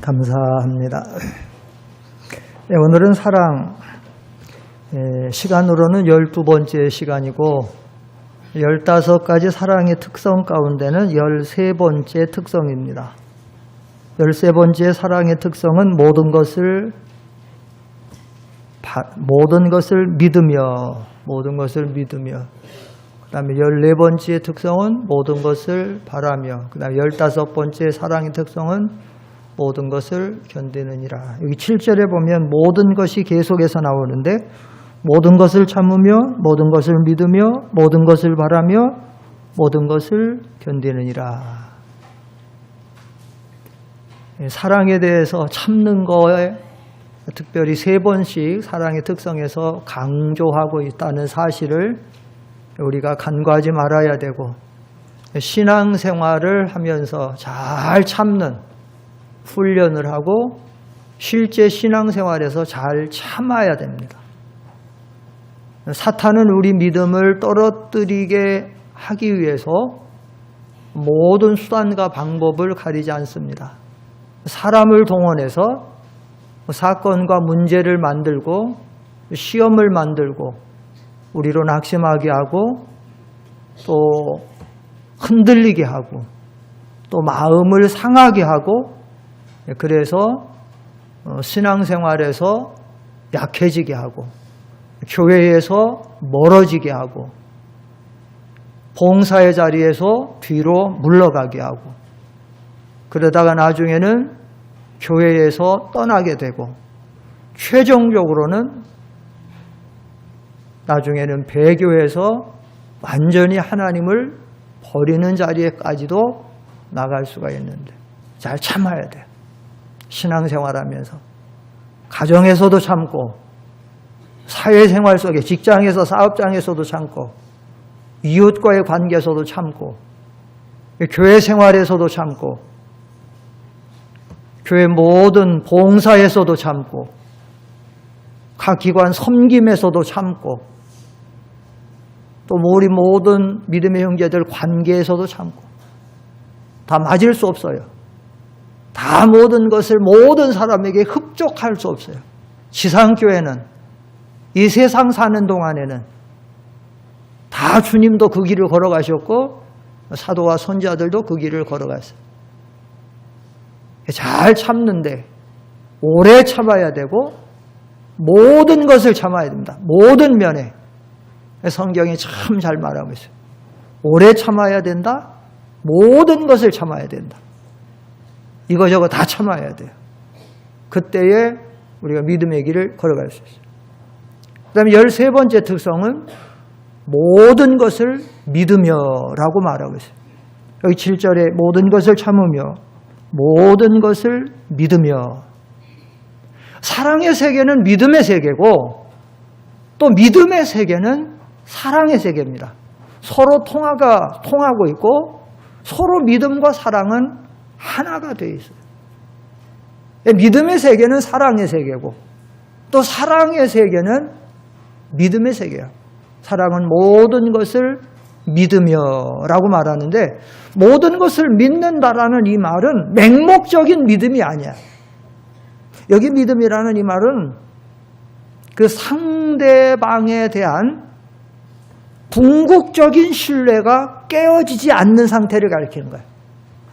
감사합니다. 네, 오늘은 사랑, 시간으로는 12번째 시간이고 15가지 사랑의 특성 가운데는 13번째 특성입니다. 13번째 사랑의 특성은 모든 것을 믿으며 그 다음에 14번째 특성은 모든 것을 바라며, 그 다음에 15번째 사랑의 특성은 모든 것을 견디느니라. 여기 7절에 보면 모든 것이 계속해서 나오는데 모든 것을 참으며 모든 것을 믿으며 모든 것을 바라며 모든 것을 견디느니라. 사랑에 대해서 참는 거에 특별히 3번씩 사랑의 특성에서 강조하고 있다는 사실을 우리가 간과하지 말아야 되고, 신앙생활을 하면서 잘 참는 훈련을 하고 실제 신앙생활에서 잘 참아야 됩니다. 사탄은 우리 믿음을 떨어뜨리게 하기 위해서 모든 수단과 방법을 가리지 않습니다. 사람을 동원해서 사건과 문제를 만들고 시험을 만들고 우리로 낙심하게 하고 또 흔들리게 하고 또 마음을 상하게 하고, 그래서 신앙생활에서 약해지게 하고 교회에서 멀어지게 하고 봉사의 자리에서 뒤로 물러가게 하고, 그러다가 나중에는 교회에서 떠나게 되고 최종적으로는 나중에는 배교에서 완전히 하나님을 버리는 자리에까지도 나갈 수가 있는데 잘 참아야 돼요. 신앙생활하면서 가정에서도 참고 사회생활 속에 직장에서 사업장에서도 참고 이웃과의 관계에서도 참고 교회 생활에서도 참고 교회 모든 봉사에서도 참고 각 기관 섬김에서도 참고 또 우리 모든 믿음의 형제들 관계에서도 참고, 다 맞을 수 없어요. 다 모든 것을 모든 사람에게 흡족할 수 없어요. 지상교회는 이 세상 사는 동안에는 다 주님도 그 길을 걸어가셨고 사도와 선지자들도 그 길을 걸어갔어요. 잘 참는데 오래 참아야 되고 모든 것을 참아야 됩니다. 모든 면에. 성경이 참 잘 말하고 있어요. 오래 참아야 된다. 모든 것을 참아야 된다. 이거저거 다 참아야 돼요. 그때에 우리가 믿음의 길을 걸어갈 수 있어요. 그 다음에 13번째 특성은 모든 것을 믿으며라고 말하고 있어요. 여기 7절에 모든 것을 참으며 모든 것을 믿으며. 사랑의 세계는 믿음의 세계고 또 믿음의 세계는 사랑의 세계입니다. 서로 통하고 있고 서로 믿음과 사랑은 하나가 되어 있어요. 믿음의 세계는 사랑의 세계고 또 사랑의 세계는 믿음의 세계예요. 사랑은 모든 것을 믿으며라고 말하는데 모든 것을 믿는다라는 이 말은 맹목적인 믿음이 아니야. 여기 믿음이라는 이 말은 그 상대방에 대한 궁극적인 신뢰가 깨어지지 않는 상태를 가리키는 거예요.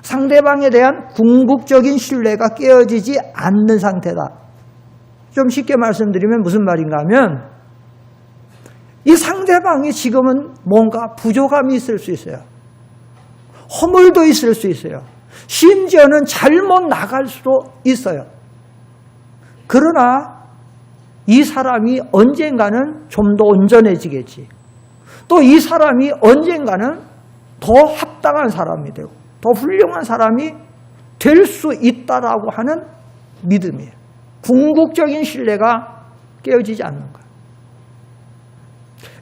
상대방에 대한 궁극적인 신뢰가 깨어지지 않는 상태다. 좀 쉽게 말씀드리면 무슨 말인가 하면 이 상대방이 지금은 뭔가 부족함이 있을 수 있어요. 허물도 있을 수 있어요. 심지어는 잘못 나갈 수도 있어요. 그러나 이 사람이 언젠가는 좀 더 온전해지겠지. 또 이 사람이 언젠가는 더 합당한 사람이 되고 더 훌륭한 사람이 될 수 있다라고 하는 믿음이에요. 궁극적인 신뢰가 깨어지지 않는 거예요.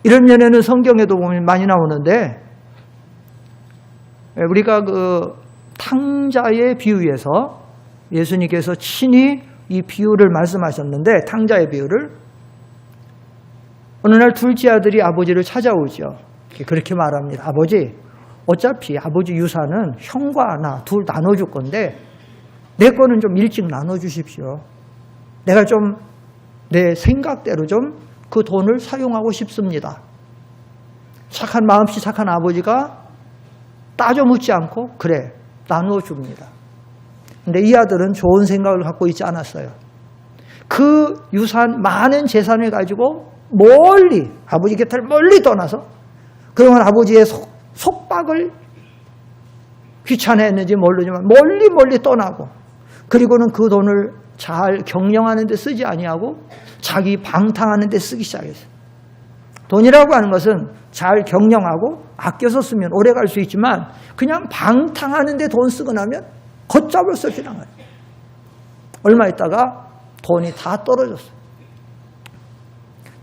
이런 면에는 성경에도 보면 많이 나오는데 우리가 그 탕자의 비유에서 예수님께서 친히 이 비유를 말씀하셨는데 탕자의 비유를 어느 날 둘째 아들이 아버지를 찾아오죠. 그렇게 말합니다. 아버지, 어차피 아버지 유산은 형과 나 둘 나눠줄 건데 내 거는 좀 일찍 나눠주십시오. 내가 좀 내 생각대로 좀 그 돈을 사용하고 싶습니다. 착한 마음씨 착한 아버지가 따져 묻지 않고 그래 나눠줍니다. 근데 이 아들은 좋은 생각을 갖고 있지 않았어요. 그 유산 많은 재산을 가지고 멀리 아버지 곁을 멀리 떠나서 그동안 아버지의 속박을 귀찮아했는지 모르지만 멀리 떠나고 그리고는 그 돈을 잘 경영하는 데 쓰지 아니하고 자기 방탕하는 데 쓰기 시작했어요. 돈이라고 하는 것은 잘 경영하고 아껴서 쓰면 오래 갈 수 있지만 그냥 방탕하는 데 돈 쓰고 나면 걷잡을 수 없이 나가요. 얼마 있다가 돈이 다 떨어졌어요.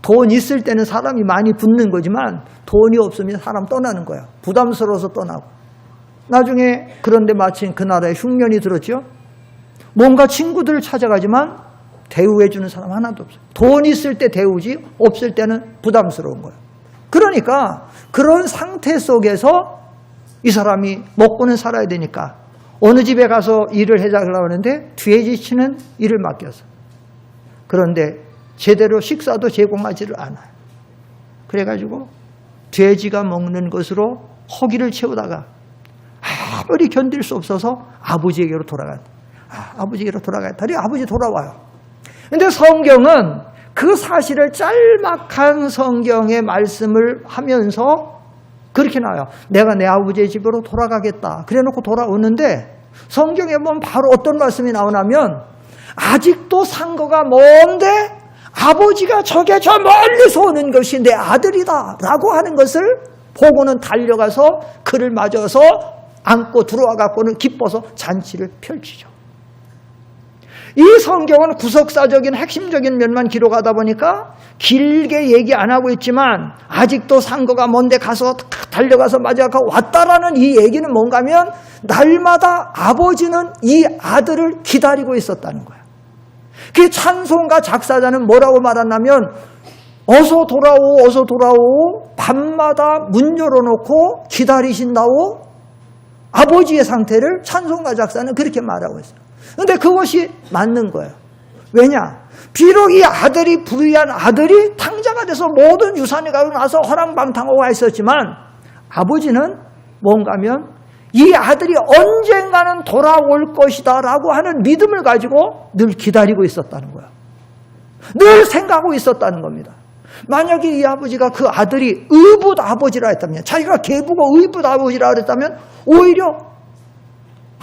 돈 있을 때는 사람이 많이 붙는 거지만 돈이 없으면 사람 떠나는 거야. 부담스러워서 떠나고. 나중에 그런데 마침 그 나라에 흉년이 들었죠. 뭔가 친구들을 찾아가지만 대우해주는 사람 하나도 없어요. 돈 있을 때 대우지 없을 때는 부담스러운 거예요. 그러니까 그런 상태 속에서 이 사람이 먹고는 살아야 되니까 어느 집에 가서 일을 해달라고 하는데 뒤에 지치는 일을 맡겼어요. 그런데 제대로 식사도 제공하지를 않아요. 그래가지고 돼지가 먹는 것으로 허기를 채우다가 아무리 견딜 수 없어서 아버지에게로 돌아간다. 아버지에게로 돌아갔더니 아버지 돌아와요. 근데 성경은 그 사실을 짤막한 성경의 말씀을 하면서 그렇게 나와요. 내가 내 아버지의 집으로 돌아가겠다. 그래 놓고 돌아오는데 성경에 보면 바로 어떤 말씀이 나오냐면 아직도 상거가 먼데 아버지가 저게 저 멀리서 오는 것이 내 아들이다 라고 하는 것을 보고는 달려가서 그를 맞아서 안고 들어와 갖고는 기뻐서 잔치를 펼치죠. 이 성경은 구석사적인 핵심적인 면만 기록하다 보니까 길게 얘기 안 하고 있지만 아직도 상거가 먼데 가서 달려가서 맞아가 왔다라는 이 얘기는 뭔가 하면 날마다 아버지는 이 아들을 기다리고 있었다는 거야. 그 찬송가 작사자는 뭐라고 말하냐면 어서 돌아오 어서 돌아오 밤마다 문 열어놓고 기다리신다오 아버지의 상태를 찬송가 작사는 그렇게 말하고 있어요. 그런데 그것이 맞는 거예요. 왜냐? 비록 이 아들이 불의한 아들이 탕자가 돼서 모든 유산을 가지고 나서 허랑방탕하고 와 있었지만 아버지는 뭔가 하면 이 아들이 언젠가는 돌아올 것이다 라고 하는 믿음을 가지고 늘 기다리고 있었다는 거예요. 늘 생각하고 있었다는 겁니다. 만약에 이 아버지가 그 아들이 의붓 아버지라 했다면 자기가 계부고 의붓 아버지라 했다면 오히려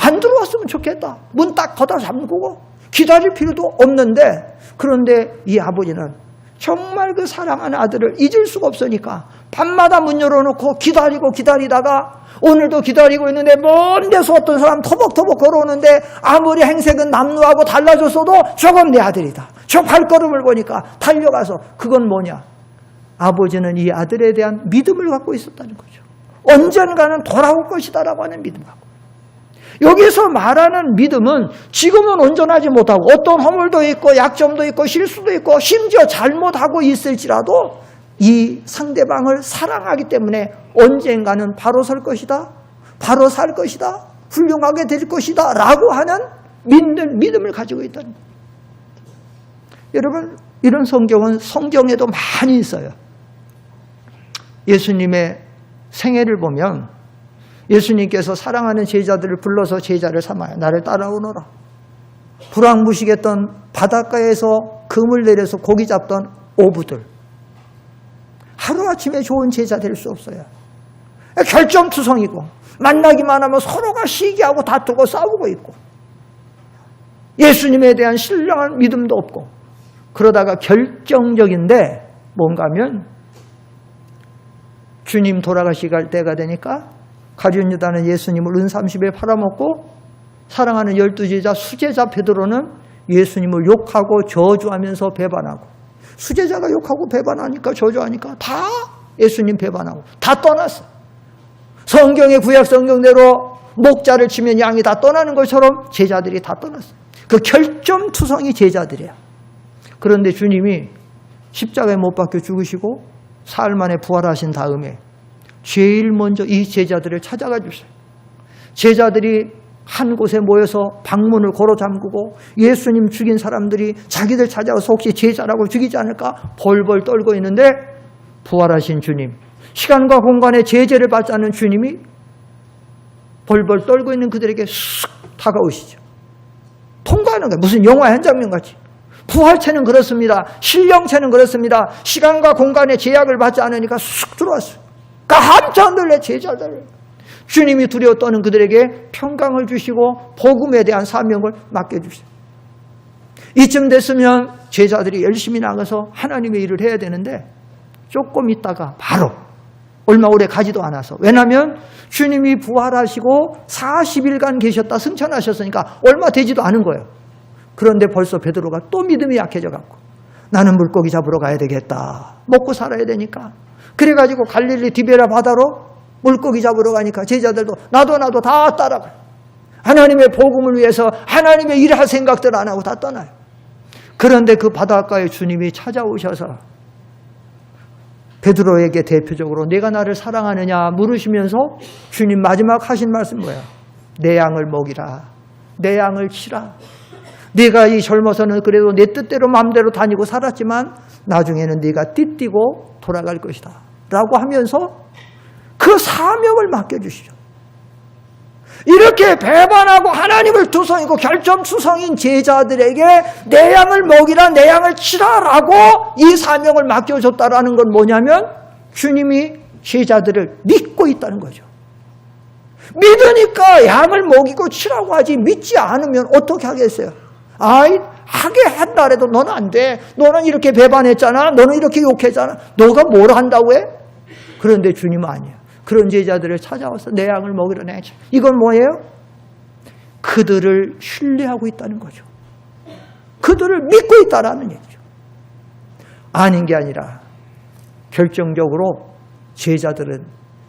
안 들어왔으면 좋겠다. 문 딱 걷어 잠그고 기다릴 필요도 없는데 그런데 이 아버지는 정말 그 사랑하는 아들을 잊을 수가 없으니까 밤마다 문 열어놓고 기다리다가 오늘도 기다리고 있는데 먼 데서 어떤 사람 터벅터벅 걸어오는데 아무리 행색은 남루하고 달라졌어도 저건 내 아들이다. 저 발걸음을 보니까 달려가서 그건 뭐냐? 아버지는 이 아들에 대한 믿음을 갖고 있었다는 거죠. 언젠가는 돌아올 것이다라고 하는 믿음을 갖고. 여기서 말하는 믿음은 지금은 온전하지 못하고 어떤 허물도 있고 약점도 있고 실수도 있고 심지어 잘못하고 있을지라도 이 상대방을 사랑하기 때문에 언젠가는 바로 설 것이다. 바로 살 것이다. 훌륭하게 될 것이다. 라고 하는 믿음을 가지고 있다는 거예요. 여러분 이런 성경은 성경에도 많이 있어요. 예수님의 생애를 보면 예수님께서 사랑하는 제자들을 불러서 제자를 삼아요. 나를 따라오너라. 불황무식했던 바닷가에서 금을 내려서 고기 잡던 어부들. 하루아침에 좋은 제자 될 수 없어요. 결점투성이고 만나기만 하면 서로가 시기하고 다투고 싸우고 있고 예수님에 대한 신령한 믿음도 없고 그러다가 결정적인데 뭔가 하면 주님 돌아가시갈 때가 되니까 가룟 유다는 예수님을 은 30에 팔아먹고 사랑하는 12제자 수제자 베드로는 예수님을 욕하고 저주하면서 배반하고 수제자가 욕하고 배반하니까 저주하니까 다 예수님 배반하고 다 떠났어. 성경의 구약 성경대로 목자를 치면 양이 다 떠나는 것처럼 제자들이 다 떠났어요. 그 결점투성이 제자들이야. 그런데 주님이 십자가에 못 박혀 죽으시고 사흘 만에 부활하신 다음에 제일 먼저 이 제자들을 찾아가 주세요. 제자들이 한 곳에 모여서 방문을 걸어 잠그고 예수님 죽인 사람들이 자기들 찾아와서 혹시 제자라고 죽이지 않을까 벌벌 떨고 있는데 부활하신 주님, 시간과 공간에 제재를 받지 않는 주님이 벌벌 떨고 있는 그들에게 쑥 다가오시죠. 통과하는 거예요. 무슨 영화 한 장면 같이. 부활체는 그렇습니다. 신령체는 그렇습니다. 시간과 공간의 제약을 받지 않으니까 쑥 들어왔어요. 깜짝 놀래 제자들. 주님이 두려워 떠는 그들에게 평강을 주시고 복음에 대한 사명을 맡겨주세요. 이쯤 됐으면 제자들이 열심히 나가서 하나님의 일을 해야 되는데 조금 있다가 바로 얼마 오래 가지도 않아서, 왜냐하면 주님이 부활하시고 40일간 계셨다 승천하셨으니까 얼마 되지도 않은 거예요. 그런데 벌써 베드로가 또 믿음이 약해져 갖고 나는 물고기 잡으러 가야 되겠다. 먹고 살아야 되니까. 그래가지고 갈릴리 디베라 바다로 물고기 잡으러 가니까 제자들도 나도 다 따라가요. 하나님의 복음을 위해서 하나님의 일할 생각들 안 하고 다 떠나요. 그런데 그 바닷가에 주님이 찾아오셔서 베드로에게 대표적으로 내가 나를 사랑하느냐 물으시면서 주님 마지막 하신 말씀 뭐야? 내 양을 먹이라. 내 양을 치라. 네가 이 젊어서는 그래도 내 뜻대로 마음대로 다니고 살았지만 나중에는 네가 띠띠고 돌아갈 것이다 라고 하면서 그 사명을 맡겨주시죠. 이렇게 배반하고 하나님을 두성이고 결점투성인 제자들에게 내 양을 먹이라, 내 양을 치라라고 이 사명을 맡겨줬다라는 건 뭐냐면 주님이 제자들을 믿고 있다는 거죠. 믿으니까 양을 먹이고 치라고 하지, 믿지 않으면 어떻게 하겠어요? 아이, 하게 한다 해도 너는 안 돼. 너는 이렇게 배반했잖아. 너는 이렇게 욕했잖아. 너가 뭘 한다고 해? 그런데 주님은 아니에요. 그런 제자들을 찾아와서 내 양을 먹이라. 이건 뭐예요? 그들을 신뢰하고 있다는 거죠. 그들을 믿고 있다라는 얘기죠. 아닌 게 아니라 결정적으로 제자들은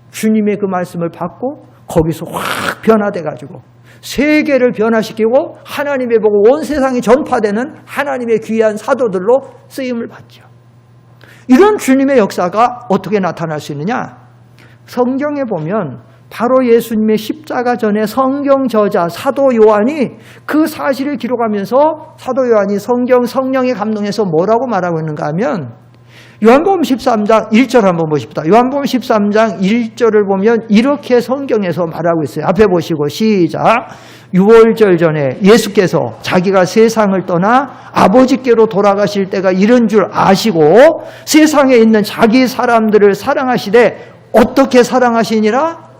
주님의 그 말씀을 받고 거기서 확 변화돼가지고 세계를 변화시키고 하나님의 복을 온 세상에 전파되는 하나님의 귀한 사도들로 쓰임을 받죠. 이런 주님의 역사가 어떻게 나타날 수 있느냐? 성경에 보면 바로 예수님의 십자가 전에 성경 저자 사도 요한이 그 사실을 기록하면서 사도 요한이 성령의 감동에서 뭐라고 말하고 있는가 하면 요한복음 13장 1절 한번 보십시다. 요한복음 13장 1절을 보면 이렇게 성경에서 말하고 있어요. 앞에 보시고 시작. 6월절 전에 예수께서 자기가 세상을 떠나 아버지께로 돌아가실 때가 이른 줄 아시고 세상에 있는 자기 사람들을 사랑하시되 어떻게 사랑하시니라?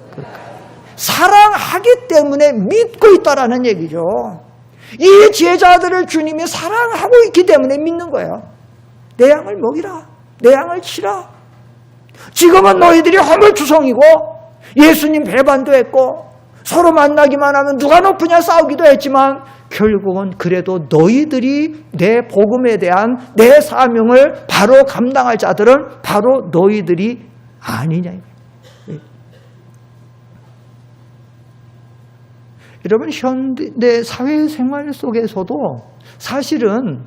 사랑하기 때문에 믿고 있다라는 얘기죠. 이 제자들을 주님이 사랑하고 있기 때문에 믿는 거예요. 내 양을 먹이라. 내 양을 치라. 지금은 너희들이 허물투성이고 예수님 배반도 했고 서로 만나기만 하면 누가 높으냐 싸우기도 했지만 결국은 그래도 너희들이 내 복음에 대한 내 사명을 바로 감당할 자들은 바로 너희들이 아니냐. 여러분, 현대 사회생활 속에서도 사실은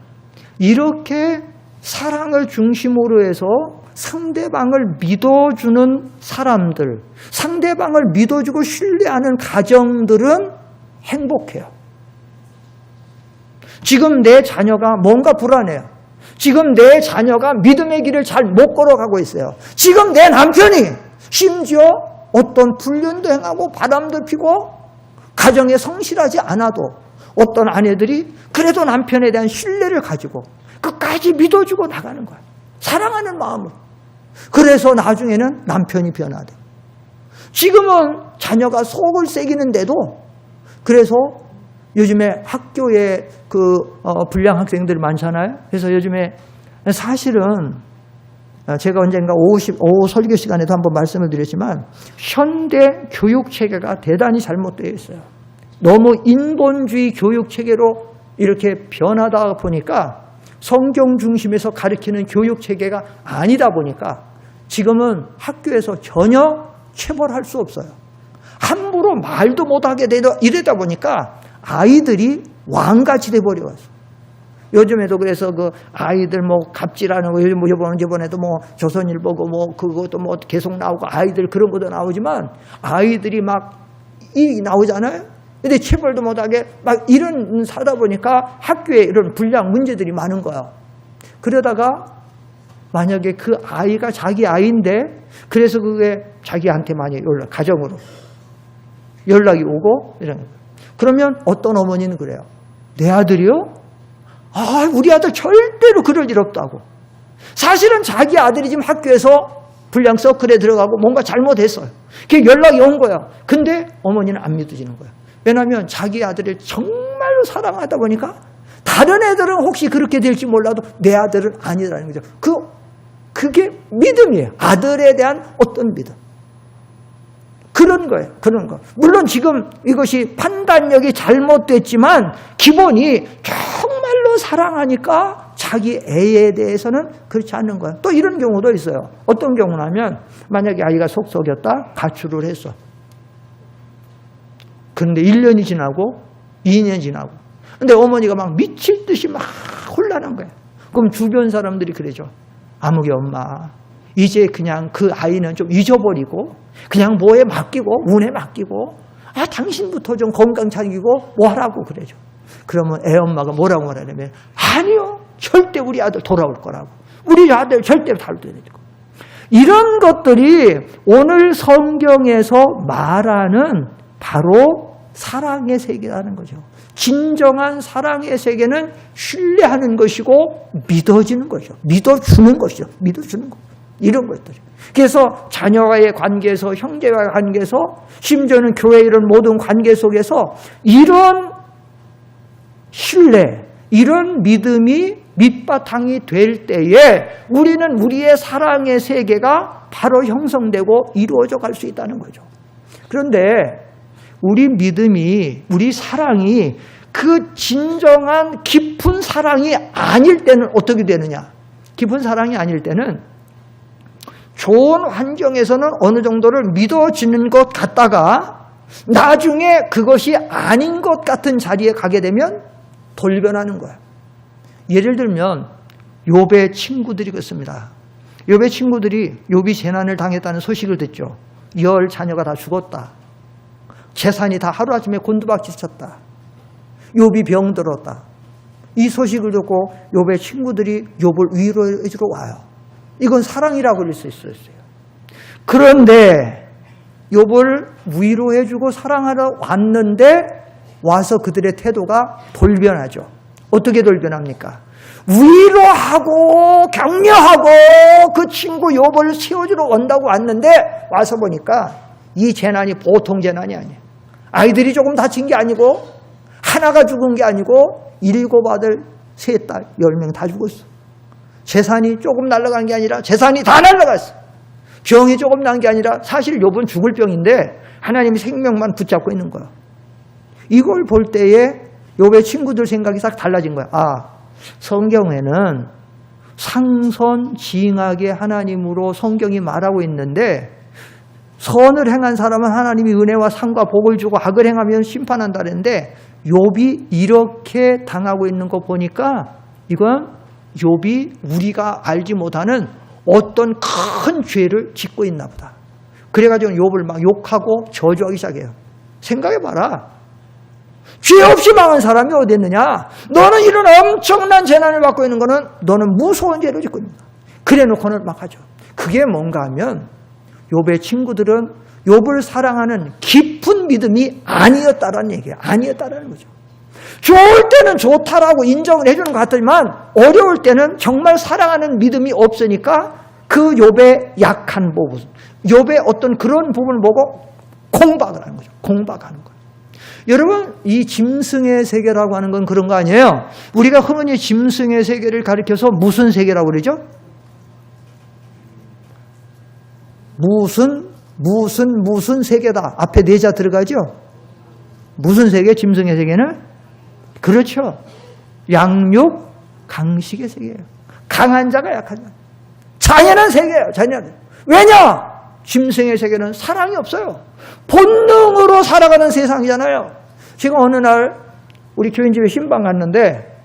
이렇게 사랑을 중심으로 해서 상대방을 믿어주는 사람들, 상대방을 믿어주고 신뢰하는 가정들은 행복해요. 지금 내 자녀가 뭔가 불안해요. 지금 내 자녀가 믿음의 길을 잘 못 걸어가고 있어요. 지금 내 남편이 심지어 어떤 불륜도 행하고 바람도 피고 가정에 성실하지 않아도 어떤 아내들이 그래도 남편에 대한 신뢰를 가지고 끝까지 믿어주고 나가는 거예요. 사랑하는 마음으로. 그래서 나중에는 남편이 변화돼요. 지금은 자녀가 속을 새기는데도 그래서 요즘에 학교에 불량 학생들이 많잖아요. 그래서 요즘에 사실은 제가 언젠가 오후 설교 시간에도 한번 말씀을 드렸지만 현대 교육 체계가 대단히 잘못되어 있어요. 너무 인본주의 교육 체계로 이렇게 변하다 보니까 성경 중심에서 가르치는 교육 체계가 아니다 보니까 지금은 학교에서 전혀 체벌할 수 없어요. 함부로 말도 못하게 되다 이러다 보니까 아이들이 왕같이 돼버려요. 요즘에도 그래서 그 아이들 갑질하는 거 이번에도 조선일보고 그것도 계속 나오고 아이들 그런 것도 나오지만 아이들이 막 나오잖아요. 근데 체벌도 못하게 막 이런 사다 보니까 학교에 이런 불량 문제들이 많은 거야. 그러다가 만약에 그 아이가 자기 아이인데 그래서 그게 자기한테 많이 가정으로 연락이 오고 이런 거예요. 그러면 어떤 어머니는 그래요. 내 아들이요? 아, 우리 아들 절대로 그럴 일 없다고. 사실은 자기 아들이 지금 학교에서 불량 서클에 들어가고 뭔가 잘못했어요. 그게 연락이 온 거야. 근데 어머니는 안 믿어지는 거야. 왜냐하면 자기 아들을 정말로 사랑하다 보니까 다른 애들은 혹시 그렇게 될지 몰라도 내 아들은 아니라는 거죠. 그게 믿음이에요. 아들에 대한 어떤 믿음. 그런 거예요. 그런 거. 물론 지금 이것이 판단력이 잘못됐지만 기본이 정말로 사랑하니까 자기 애에 대해서는 그렇지 않는 거예요. 또 이런 경우도 있어요. 어떤 경우냐면 만약에 아이가 속 썩였다 가출을 했어. 그런데 1년이 지나고 2년 지나고 근데 어머니가 막 미칠 듯이 막 혼란한 거예요. 그럼 주변 사람들이 그러죠. 아무개 엄마 이제 그냥 그 아이는 좀 잊어버리고 그냥 뭐에 맡기고 운에 맡기고 당신부터 좀 건강 챙기고 뭐 하라고 그러죠. 그러면 애 엄마가 뭐라고 말하냐면 아니요 절대 우리 아들 돌아올 거라고. 우리 아들 절대로 다룰 거고. 이런 것들이 오늘 성경에서 말하는 바로 사랑의 세계라는 거죠. 진정한 사랑의 세계는 신뢰하는 것이고 믿어지는 거죠. 믿어주는 것이죠. 믿어주는 거. 이런 것들. 그래서 자녀와의 관계에서 형제와의 관계에서 심지어는 교회 이런 모든 관계 속에서 이런 신뢰, 이런 믿음이 밑바탕이 될 때에 우리는 우리의 사랑의 세계가 바로 형성되고 이루어져 갈 수 있다는 거죠. 그런데 우리 믿음이, 우리 사랑이 그 진정한 깊은 사랑이 아닐 때는 어떻게 되느냐? 깊은 사랑이 아닐 때는 좋은 환경에서는 어느 정도를 믿어지는 것 같다가 나중에 그것이 아닌 것 같은 자리에 가게 되면 돌변하는 거야. 예를 들면 욥의 친구들이 그렇습니다. 욥의 친구들이 욥이 재난을 당했다는 소식을 듣죠. 10 자녀가 다 죽었다. 재산이 다 하루아침에 곤두박질 쳤다. 욥이 병들었다. 이 소식을 듣고 욥의 친구들이 욥을 위로해 주러 와요. 이건 사랑이라고 그럴 수 있어요. 그런데 욥을 위로해 주고 사랑하러 왔는데 와서 그들의 태도가 돌변하죠. 어떻게 돌변합니까? 위로하고 격려하고 그 친구 욥을 세워주러 온다고 왔는데 와서 보니까 이 재난이 보통 재난이 아니에요. 아이들이 조금 다친 게 아니고 하나가 죽은 게 아니고 7 아들 3 딸 10명 다 죽었어. 재산이 조금 날아간 게 아니라 재산이 다 날아갔어. 병이 조금 난 게 아니라 사실 욥은 죽을 병인데 하나님이 생명만 붙잡고 있는 거야. 이걸 볼 때에 욥의 친구들 생각이 싹 달라진 거야. 성경에는 상선징악의 하나님으로 성경이 말하고 있는데 선을 행한 사람은 하나님이 은혜와 상과 복을 주고 악을 행하면 심판한다 그랬는데 욥이 이렇게 당하고 있는 거 보니까 이건 욥이 우리가 알지 못하는 어떤 큰 죄를 짓고 있나 보다. 그래가지고 욥을 막 욕하고 저주하기 시작해요. 생각해봐라. 죄 없이 망한 사람이 어디 있느냐? 너는 이런 엄청난 재난을 받고 있는 거는 너는 무서운 죄를 짓고 있는 거야. 그래 놓고는 막 하죠. 그게 뭔가 하면 욥의 친구들은 욥을 사랑하는 깊은 믿음이 아니었다라는 얘기예요. 아니었다라는 거죠. 좋을 때는 좋다라고 인정을 해주는 것 같지만 어려울 때는 정말 사랑하는 믿음이 없으니까 그 욥의 약한 부분, 욥의 어떤 그런 부분을 보고 공박을 하는 거죠. 공박하는 거예요. 여러분, 이 짐승의 세계라고 하는 건 그런 거 아니에요? 우리가 흔히 짐승의 세계를 가리켜서 무슨 세계라고 그러죠? 무슨 세계다. 앞에 4자 들어가죠? 무슨 세계? 짐승의 세계는? 그렇죠. 양육, 강식의 세계예요. 강한 자가 약한 자. 잔인한 세계예요. 잔인한. 왜냐? 짐승의 세계는 사랑이 없어요. 본능으로 살아가는 세상이잖아요. 제가 어느 날 우리 교인집에 신방 갔는데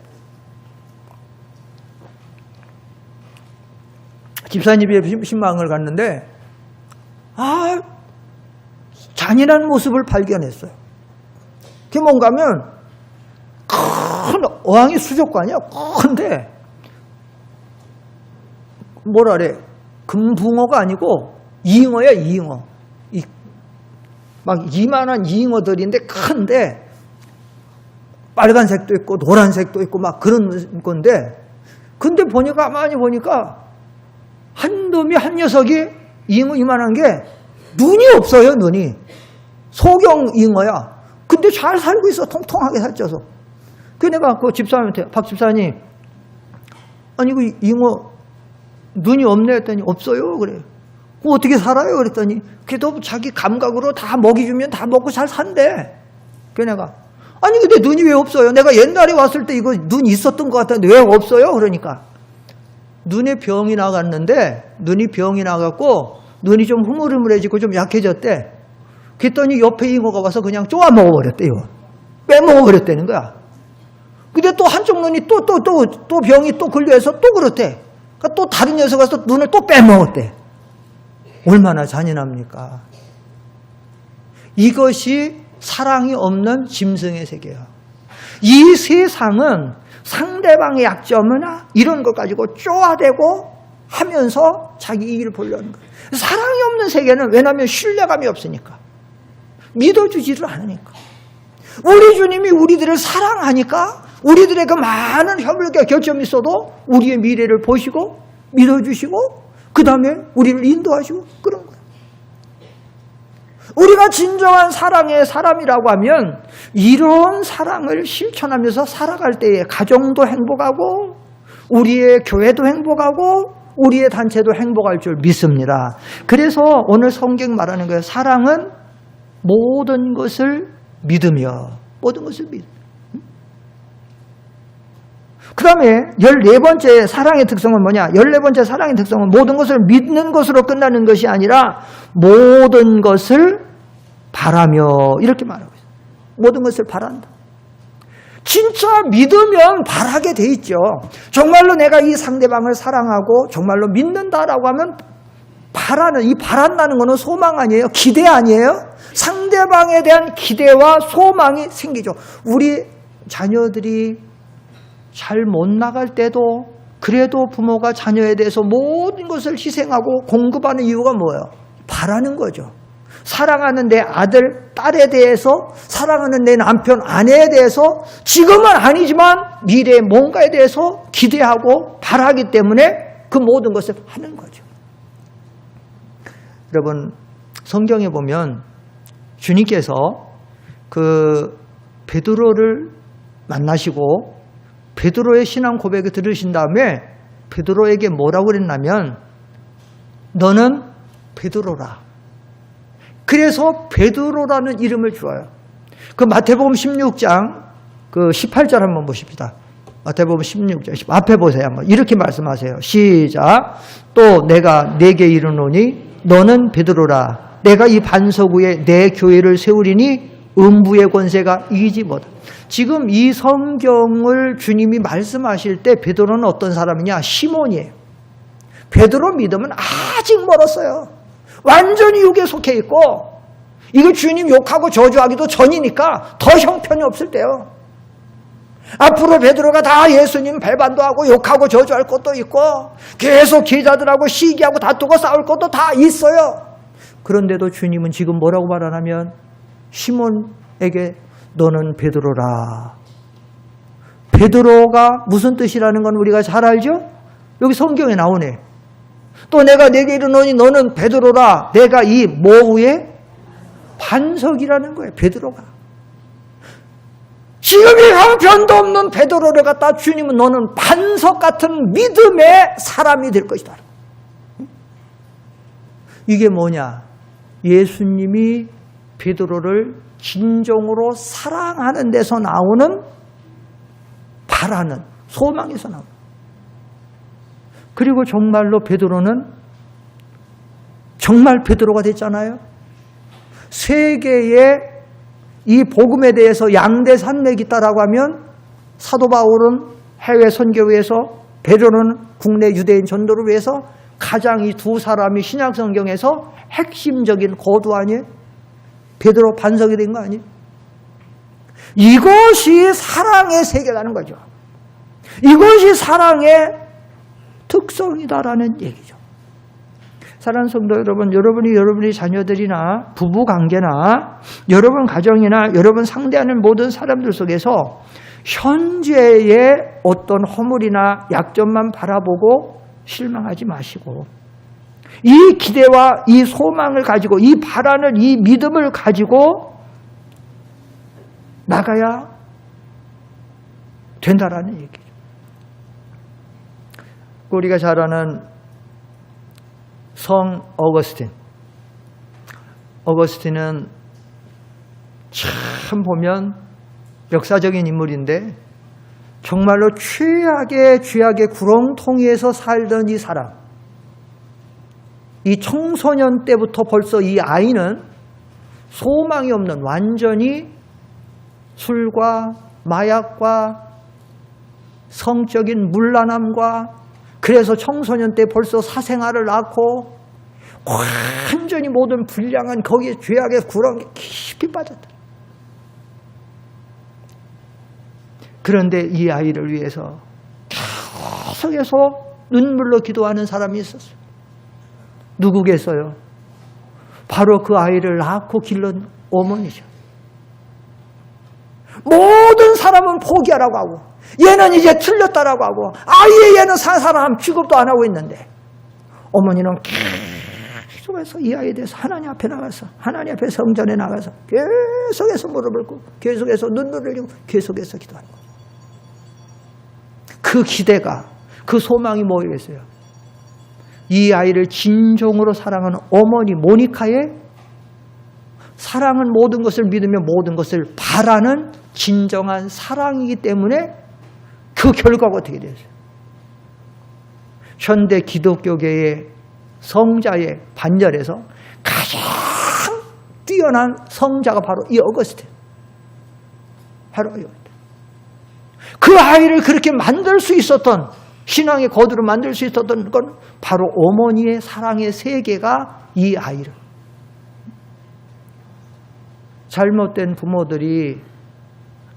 집사님이 신방을 갔는데 잔인한 모습을 발견했어요. 그게 뭔가 하면 큰 어항이 수족관이야. 큰데 뭐라 그래, 금붕어가 아니고 잉어야, 잉어. 막 이만한 잉어들인데 큰데 빨간색도 있고 노란색도 있고 막 그런 건데, 근데 보니까 가만히 보니까 한 놈이, 한 녀석이 잉어 이만한 게 눈이 없어요. 눈이 소경 잉어야. 근데 잘 살고 있어. 통통하게 살쪄서. 그래서 내가 그 집사님한테, 박 집사님, 아니 그 잉어 눈이 없네 했더니 없어요. 그래. 어떻게 살아요? 그랬더니 그래도 자기 감각으로 다 먹이 주면 다 먹고 잘 산대. 그래서 내가, 아니 근데 눈이 왜 없어요? 내가 옛날에 왔을 때 이거 눈 있었던 것 같은데 왜 없어요? 그러니까 눈에 병이 나갔는데, 눈이 병이 나갔고 눈이 좀 흐물흐물해지고 좀 약해졌대. 그랬더니 옆에 잉어가 와서 그냥 쪼아 먹어버렸대. 이거 빼먹어버렸다는 거야. 근데 또 한쪽 눈이 또 병이 또 걸려서 또 그렇대. 그러니까 또 다른 녀석 와서 눈을 또 빼먹었대. 얼마나 잔인합니까? 이것이 사랑이 없는 짐승의 세계야. 이 세상은 상대방의 약점이나 이런 것 가지고 쪼아대고 하면서 자기 이익을 보려는 거예요. 사랑이 없는 세계는, 왜냐하면 신뢰감이 없으니까, 믿어주지를 않으니까. 우리 주님이 우리들을 사랑하니까 우리들의 그 많은 혐오과 결점이 있어도 우리의 미래를 보시고 믿어주시고 그 다음에 우리를 인도하시고 그런 거예요. 우리가 진정한 사랑의 사람이라고 하면 이런 사랑을 실천하면서 살아갈 때에 가정도 행복하고 우리의 교회도 행복하고 우리의 단체도 행복할 줄 믿습니다. 그래서 오늘 성경 말하는 거예요. 사랑은 모든 것을 믿으며, 모든 것을 믿으며. 그 다음에 14번째 사랑의 특성은 뭐냐? 14번째 사랑의 특성은 모든 것을 믿는 것으로 끝나는 것이 아니라 모든 것을 바라며, 이렇게 말하고 있어요. 모든 것을 바란다. 진짜 믿으면 바라게 돼 있죠. 정말로 내가 이 상대방을 사랑하고 정말로 믿는다라고 하면 바라는, 이 바란다는 것은 소망 아니에요? 기대 아니에요? 상대방에 대한 기대와 소망이 생기죠. 우리 자녀들이 잘 못 나갈 때도 그래도 부모가 자녀에 대해서 모든 것을 희생하고 공급하는 이유가 뭐예요? 바라는 거죠. 사랑하는 내 아들, 딸에 대해서, 사랑하는 내 남편, 아내에 대해서 지금은 아니지만 미래의 뭔가에 대해서 기대하고 바라기 때문에 그 모든 것을 하는 거죠. 여러분, 성경에 보면 주님께서 그 베드로를 만나시고 베드로의 신앙 고백을 들으신 다음에 베드로에게 뭐라고 그랬냐면 너는 베드로라. 그래서 베드로라는 이름을 주어요. 그 마태복음 16장 그 18절 한번 보십시다. 마태복음 16장 앞에 보세요. 한번 이렇게 말씀하세요. 시작. 또 내가 네게 이르노니 너는 베드로라. 내가 이 반석 위에 내 교회를 세우리니 음부의 권세가 이기지 못하. 지금 이 성경을 주님이 말씀하실 때 베드로는 어떤 사람이냐? 시몬이에요. 베드로 믿음은 아직 멀었어요. 완전히 육에 속해 있고 이거 주님 욕하고 저주하기도 전이니까 더 형편이 없을 때요. 앞으로 베드로가 다 예수님 배반도 하고 욕하고 저주할 것도 있고 계속 제자들하고 시기하고 다투고 싸울 것도 다 있어요. 그런데도 주님은 지금 뭐라고 말하냐면 시몬에게 너는 베드로라. 베드로가 무슨 뜻이라는 건 우리가 잘 알죠? 여기 성경에 나오네. 또 내가 네게 이르노니 너는 베드로라. 내가 이 뭐 위에? 반석이라는 거예요. 베드로가. 지금 이 형편도 없는 베드로를 갖다 주님은 너는 반석 같은 믿음의 사람이 될 것이다. 이게 뭐냐? 예수님이 베드로를 진정으로 사랑하는 데서 나오는 바라는 소망에서 나오는. 그리고 정말로 베드로는 정말 베드로가 됐잖아요. 세계에 이 복음에 대해서 양대 산맥이 있다라고 하면 사도 바울은 해외 선교회에서, 베드로는 국내 유대인 전도를 위해서 가장 이 두 사람이 신약 성경에서 핵심적인 거두 아니에요? 베드로 반석이 된 거 아니에요? 이것이 사랑의 세계라는 거죠. 이것이 사랑의 특성이다라는 얘기죠. 사랑하는 성도 여러분, 여러분이 자녀들이나 부부 관계나 여러분 가정이나 여러분 상대하는 모든 사람들 속에서 현재의 어떤 허물이나 약점만 바라보고 실망하지 마시고 이 기대와 이 소망을 가지고 이 바라는 이 믿음을 가지고 나가야 된다라는 얘기죠. 우리가 잘 아는 성 어거스틴은 참 보면 역사적인 인물인데 정말로 죄악의 구렁텅이에서 살던 이 사람, 이 청소년 때부터 벌써 이 아이는 소망이 없는 완전히 술과 마약과 성적인 문란함과 그래서 청소년 때 벌써 사생활을 낳고 완전히 모든 불량한 거기에 죄악의 구렁에 깊이 빠졌다. 그런데 이 아이를 위해서 계속해서 눈물로 기도하는 사람이 있었어요. 누구겠어요? 바로 그 아이를 낳고 기른 어머니죠. 모든 사람은 포기하라고 하고 얘는 이제 틀렸다라고 하고 아예 얘는 사람 취급도 안 하고 있는데 어머니는 계속해서 이 아이에 대해서 하나님 앞에 나가서 하나님 앞에 성전에 나가서 계속해서 무릎을 꿇고 계속해서 눈물을 흘리고 계속해서 기도하는 거예요. 그 기대가 그 소망이 뭐겠어요? 이 아이를 진정으로 사랑하는 어머니 모니카의 사랑은 모든 것을 믿으며 모든 것을 바라는 진정한 사랑이기 때문에 그 결과가 어떻게 됐어요? 현대 기독교계의 성자의 반열에서 가장 뛰어난 성자가 바로 이 어거스틴. 바로 이 어거스틴. 그 아이를 그렇게 만들 수 있었던 신앙의 거두로 만들 수 있었던 건 바로 어머니의 사랑의 세계가 이 아이를. 잘못된 부모들이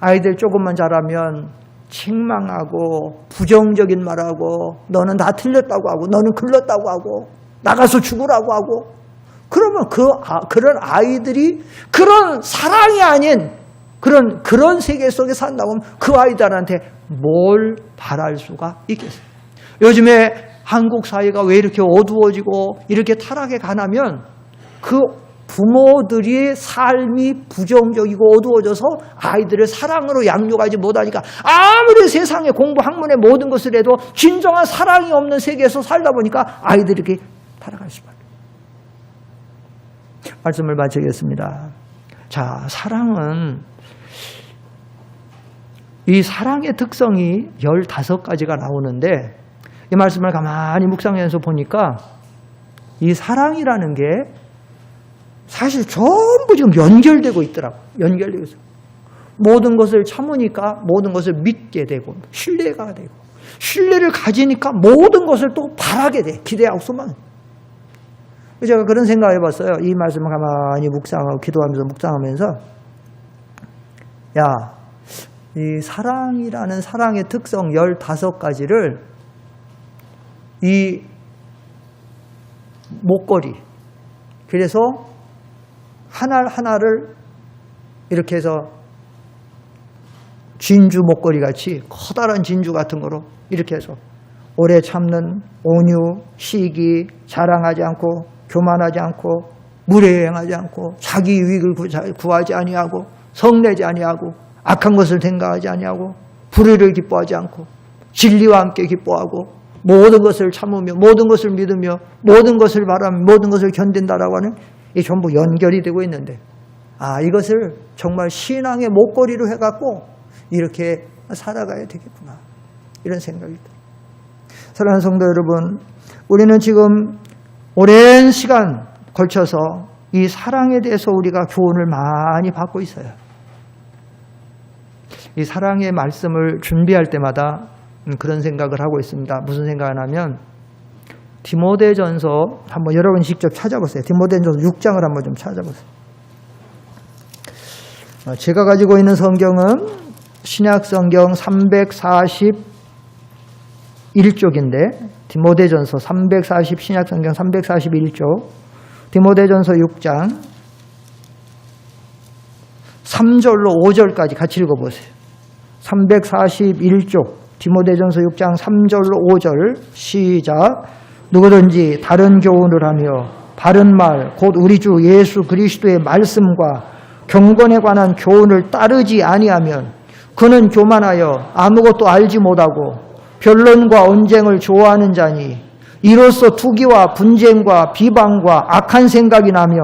아이들 조금만 자라면 책망하고 부정적인 말하고 너는 다 틀렸다고 하고 너는 글렀다고 하고 나가서 죽으라고 하고 그러면 그런 아이들이 그런 사랑이 아닌 그런 세계 속에 산다고 하면 그 아이들한테 뭘 바랄 수가 있겠어요? 요즘에 한국 사회가 왜 이렇게 어두워지고 이렇게 타락해 가냐면 그 부모들의 삶이 부정적이고 어두워져서 아이들을 사랑으로 양육하지 못하니까 아무리 세상에 공부 학문의 모든 것을 해도 진정한 사랑이 없는 세계에서 살다 보니까 아이들이 이렇게 타락할 수밖에 없어요. 말씀을 마치겠습니다. 자, 사랑은 이 사랑의 특성이 15가지가 나오는데 이 말씀을 가만히 묵상해서 보니까 이 사랑이라는 게 사실 전부 지금 연결되고 있더라고요. 연결되고 있어요. 모든 것을 참으니까 모든 것을 믿게 되고 신뢰가 되고 신뢰를 가지니까 모든 것을 또 바라게 돼. 기대하고 소망. 제가 그런 생각을 해봤어요. 이 말씀을 가만히 묵상하고 기도하면서 묵상하면서 야, 이 사랑이라는 사랑의 특성 15가지를 이 목걸이 그래서 하나를 이렇게 해서 진주 목걸이 같이 커다란 진주 같은 거로 이렇게 해서 오래 참는 온유, 시기, 자랑하지 않고 교만하지 않고 무례행하지 않고 자기 유익을 구하지 아니하고 성내지 아니하고 악한 것을 생각하지 아니하고 불의를 기뻐하지 않고 진리와 함께 기뻐하고 모든 것을 참으며 모든 것을 믿으며 모든 것을 바라며 모든 것을 견딘다라고 하는 이 전부 연결이 되고 있는데 이것을 정말 신앙의 목걸이로 해갖고 이렇게 살아가야 되겠구나 이런 생각이 들어요. 사랑하는 성도 여러분, 우리는 지금 오랜 시간 걸쳐서 이 사랑에 대해서 우리가 교훈을 많이 받고 있어요. 이 사랑의 말씀을 준비할 때마다 그런 생각을 하고 있습니다. 무슨 생각을 하면 디모데전서 한번 여러분 직접 찾아보세요. 디모데전서 6장을 한번 좀 찾아보세요. 제가 가지고 있는 성경은 신약 성경 341쪽인데 디모데전서 340 신약 성경 341쪽 디모데전서 6장 3절로 5절까지 같이 읽어보세요. 341쪽 디모데전서 6장 3절로 5절 시작. 누구든지 다른 교훈을 하며 바른 말 곧 우리 주 예수 그리스도의 말씀과 경건에 관한 교훈을 따르지 아니하면 그는 교만하여 아무것도 알지 못하고 변론과 언쟁을 좋아하는 자니 이로써 투기와 분쟁과 비방과 악한 생각이 나며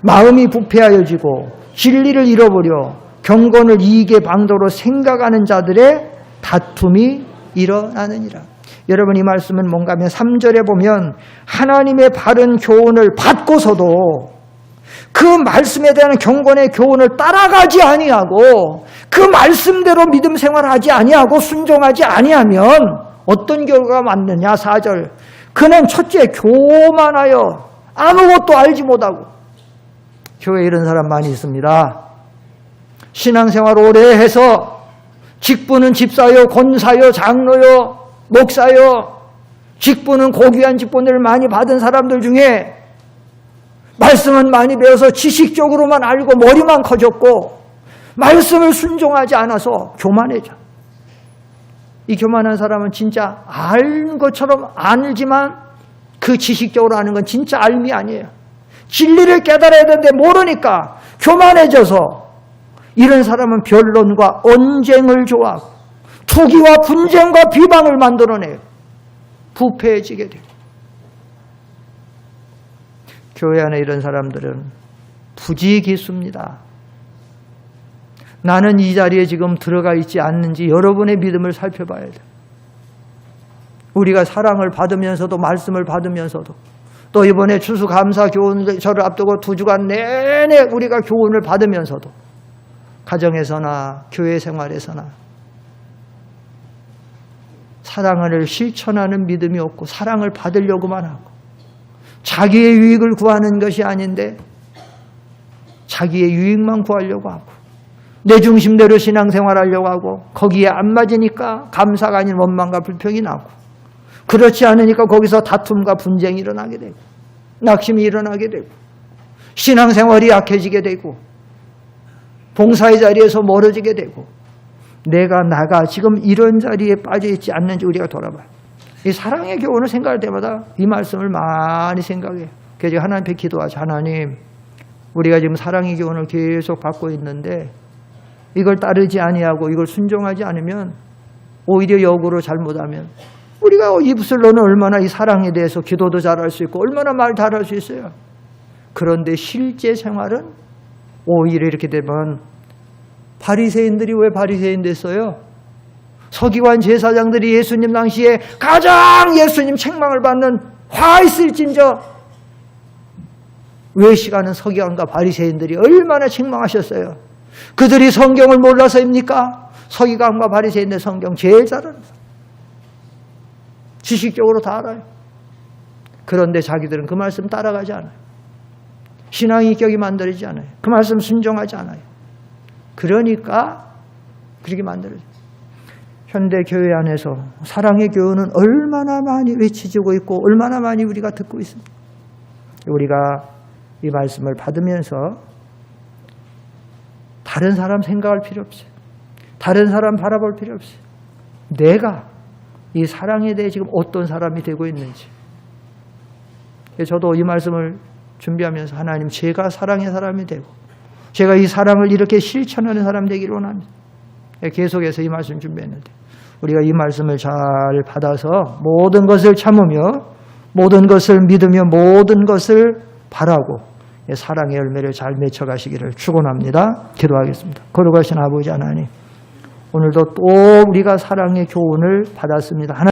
마음이 부패하여지고 진리를 잃어버려 경건을 이익의 방도로 생각하는 자들의 다툼이 일어나느니라. 여러분 이 말씀은 뭔가 하면 3절에 보면 하나님의 바른 교훈을 받고서도 그 말씀에 대한 경건의 교훈을 따라가지 아니하고 그 말씀대로 믿음 생활하지 아니하고 순종하지 아니하면 어떤 결과가 맞느냐. 4절 그는 첫째 교만하여 아무것도 알지 못하고. 교회에 이런 사람 많이 있습니다. 신앙생활 오래 해서 직분은 집사요 권사요 장로요 목사요 직분은 고귀한 직분들을 많이 받은 사람들 중에 말씀은 많이 배워서 지식적으로만 알고 머리만 커졌고 말씀을 순종하지 않아서 교만해져. 이 교만한 사람은 진짜 알 것처럼 알지만 그 지식적으로 아는 건 진짜 알미 아니에요. 진리를 깨달아야 되는데 모르니까 교만해져서 이런 사람은 변론과 언쟁을 좋아하고 투기와 분쟁과 비방을 만들어내요. 부패해지게 돼요. 교회 안에 이런 사람들은 부지기수입니다. 나는 이 자리에 지금 들어가 있지 않는지 여러분의 믿음을 살펴봐야 돼요. 우리가 사랑을 받으면서도 말씀을 받으면서도 또 이번에 추수감사 교훈절을 앞두고 2주간 내내 우리가 교훈을 받으면서도 가정에서나 교회 생활에서나 사랑을 실천하는 믿음이 없고 사랑을 받으려고만 하고 자기의 유익을 구하는 것이 아닌데 자기의 유익만 구하려고 하고 내 중심대로 신앙생활하려고 하고 거기에 안 맞으니까 감사가 아닌 원망과 불평이 나고 그렇지 않으니까 거기서 다툼과 분쟁이 일어나게 되고 낙심이 일어나게 되고 신앙생활이 약해지게 되고 봉사의 자리에서 멀어지게 되고 나가 지금 이런 자리에 빠져있지 않는지 우리가 돌아봐요. 이 사랑의 교훈을 생각할 때마다 이 말씀을 많이 생각해요. 그래서 하나님 앞에 기도하죠. 하나님, 우리가 지금 사랑의 교훈을 계속 받고 있는데 이걸 따르지 아니하고 이걸 순종하지 않으면 오히려 역으로 잘못하면 우리가 입술 너는 얼마나 이 사랑에 대해서 기도도 잘할 수 있고 얼마나 말 잘할 수 있어요. 그런데 실제 생활은 오히려 이렇게 되면 바리새인들이 왜 바리새인 됐어요? 서기관 제사장들이 예수님 당시에 가장 예수님 책망을 받는 화 있을진저 외식하는 서기관과 바리새인들이 얼마나 책망하셨어요. 그들이 성경을 몰라서입니까? 서기관과 바리새인들 성경 제일 잘 알아요. 지식적으로 다 알아요. 그런데 자기들은 그 말씀 따라가지 않아요. 신앙의 인격이 만들어지지 않아요. 그 말씀 순종하지 않아요. 그러니까 그렇게 만들어져요. 현대 교회 안에서 사랑의 교훈은 얼마나 많이 외쳐지고 있고 얼마나 많이 우리가 듣고 있습니다. 우리가 이 말씀을 받으면서 다른 사람 생각할 필요 없어요. 다른 사람 바라볼 필요 없어요. 내가 이 사랑에 대해 지금 어떤 사람이 되고 있는지. 저도 이 말씀을 준비하면서 하나님 제가 사랑의 사람이 되고 제가 이 사랑을 이렇게 실천하는 사람 되기를 원합니다. 계속해서 이 말씀 준비했는데 우리가 이 말씀을 잘 받아서 모든 것을 참으며 모든 것을 믿으며 모든 것을 바라고 사랑의 열매를 잘 맺어가시기를 축원합니다. 기도하겠습니다. 거룩하신 아버지 하나님, 오늘도 또 우리가 사랑의 교훈을 받았습니다.